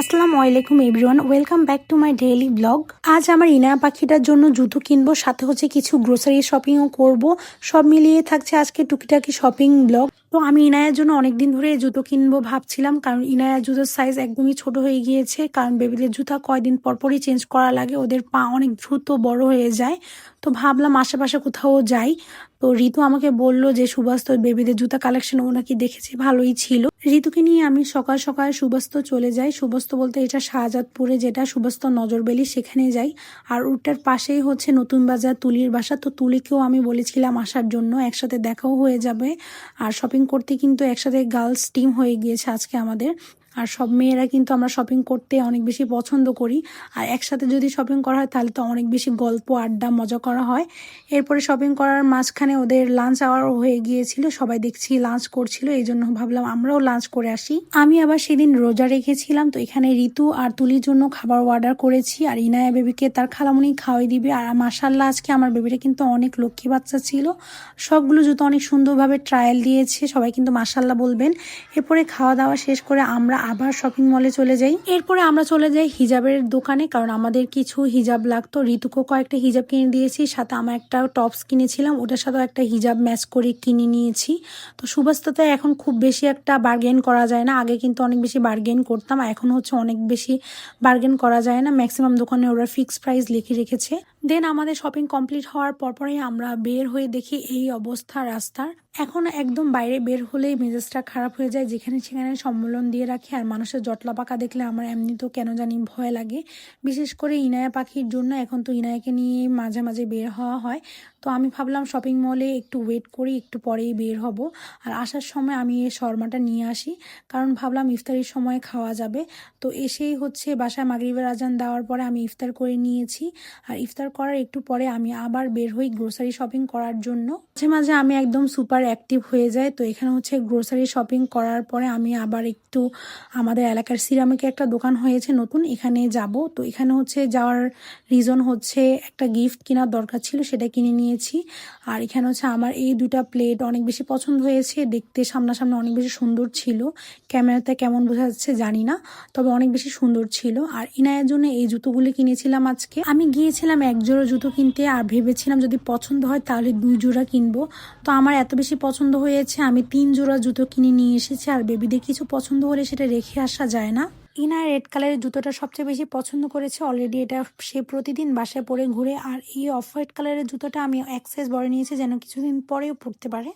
আসসালামু আলাইকুম everyone, welcome back to my daily blog. আজ আমার ইনায়া পাখিটার জন্য জুতো কিনবো, সাথে হচ্ছে কিছু গ্রোসারি শপিংও করব। সব মিলিয়ে থাকছে আজকে টুকিটাকি শপিং ব্লগ। তো আমি ইনায়ার জন্য অনেকদিন ধরে জুতো কিনবো ভাবছিলাম, কারণ ইনায়ার জুতোর সাইজ একদমই ছোট হয়ে গিয়েছে। কারণ বেবিদের জুতা কয়দিন পরপরই চেঞ্জ করা লাগে, ওদের পা অনেক দ্রুত বড় হয়ে যায়। তো ভাবলাম আশেপাশে কোথাও যাই। তো ঋতু আমাকে বললো যে সুবাস্ত বেবিদের জুতা কালেকশন ও নাকি দেখেছি, ভালোই ছিল। ঋতুকে নিয়ে আমি সকাল সকাল সুবাস্ত চলে যাই। সুবাস্ত বলতে এটা শাহজাদপুরে, যেটা সুবাস্ত নজরবেলি, সেখানে যাই। আর ওটার পাশেই হচ্ছে নতুন বাজার তুলির বাসা। তো তুলিকেও আমি বলেছিলাম আসার জন্য, একসাথে দেখাও হয়ে যাবে। আর শপিং করতে কিন্তু একসাথে গার্লস টিম হয়ে গিয়েছে আজকে আমাদের। আর সব মেয়েরা কিন্তু আমরা শপিং করতে অনেক বেশি পছন্দ করি। আর একসাথে যদি শপিং করা হয় তাহলে তো অনেক বেশি গল্প আড্ডা মজা করা হয়। এরপরে শপিং করার মাঝখানে ওদের লাঞ্চ আওয়ার হয়ে গিয়েছিল, সবাই দেখছি লাঞ্চ করছিল, এই জন্য ভাবলাম আমরাও লাঞ্চ করে আসি। আমি আবার সেদিন রোজা রেখেছিলাম, তো এখানে ঋতু আর তুলির জন্য খাবার অর্ডার করেছি। আর ইনায়া বেবিকে তার খালামুনি খাওয়াই দিবে। আর মাশাল্লাহ আজকে আমার বেবিটা কিন্তু অনেক লক্ষ্মী বাচ্চা ছিল। সবগুলো জুতো অনেক সুন্দরভাবে ট্রায়াল দিয়েছে, সবাই কিন্তু মাশাল্লাহ বলবেন। এরপরে খাওয়া দাওয়া শেষ করে আমরা আবার শপিং মলে চলে যাই। এরপরে আমরা চলে যাই হিজাবের দোকানে, কারণ আমাদের কিছু হিজাব লাগতো। ঋতুকেও কয়েকটা হিজাব কিনে দিয়েছি, সাথে আমার একটা টপস কিনেছিলাম, ওটার সাথেও একটা হিজাব ম্যাচ করে কিনে নিয়েছি। তো সুবাস্ততে এখন খুব বেশি একটা বার্গেন করা যায় না। আগে কিন্তু অনেক বেশি বার্গেন করতাম, এখন হচ্ছে অনেক বেশি বার্গেন করা যায় না। ম্যাক্সিমাম দোকানে ওরা ফিক্সড প্রাইস লিখে রেখেছে। দেন আমাদের শপিং কমপ্লিট হওয়ার পরপরই আমরা বের হয়ে দেখি এই অবস্থা রাস্তার। এখন একদম বাইরে বের হলেই মেজাজটা খারাপ হয়ে যায়, যেখানে সেখানে সম্মেলন দিয়ে রাখে। আর মানুষের জটলা পাকা দেখলে আমার এমনিতেও কেন জানি ভয় লাগে, বিশেষ করে ইনায়া পাখির জন্য। এখন তো ইনায়াকে নিয়ে মাঝে মাঝে বের হওয়া হয়। তো আমি ভাবলাম শপিং মলে একটু ওয়েট করি, একটু পরেই বের হব। আর আসার সময় আমি এই শর্মাটা নিয়ে আসি, কারণ ভাবলাম ইফতারির সময় খাওয়া যাবে। তো এসেই হচ্ছে বাসায় মাগরিবের আজান দেওয়ার পরে আমি ইফতার করে নিয়েছি। আর ইফতার করার একটু পরে আমি আবার বের হই গ্রোসারি শপিং করার জন্য। মাঝে মাঝে আমি একদম সুপার অ্যাক্টিভ হয়ে যায়। তো এখানে হচ্ছে গ্রোসারি শপিং করার পরে আমি আবার একটু আমাদের এলাকার সিরামিকে একটা দোকান হয়েছে নতুন, এখানে যাব। তো এখানে হচ্ছে যাওয়ার রিজন হচ্ছে একটা গিফট কেনার দরকার ছিল, সেটা কিনে নিয়েছি। আর এখানে হচ্ছে আমার এই দুটা প্লেট অনেক বেশি পছন্দ হয়েছে, দেখতে সামনাসামনি অনেক বেশি সুন্দর ছিল। ক্যামেরাতে কেমন বোঝা যাচ্ছে জানি না, তবে অনেক বেশি সুন্দর ছিল। আর ইনায়ের জন্য এই জুতোগুলি কিনেছিলাম আজকে। আমি গিয়েছিলাম এক জোড়া জুতো কিনতে, আর ভেবেছিলাম যদি পছন্দ হয় তাহলে 2 জোড়া কিনবো। তো আমার এত বেশি পছন্দ হয়েছে, আমি 3 জোড়া জুতো কিনে নিয়ে এসেছি। আর বেবিদের কিছু পছন্দ হলে সেটা রেখে আসা যায় না। ইনা রেড কালারের জুতোটা সবচেয়ে বেশি পছন্দ করেছে, অলরেডি এটা সে প্রতিদিন বাসায় পরে ঘুরে। আর এই অফ হোয়াইট কালারের জুতোটা আমি এক সাইজ বড় নিয়েছি, যেন কিছুদিন পরেও পরতে পারে।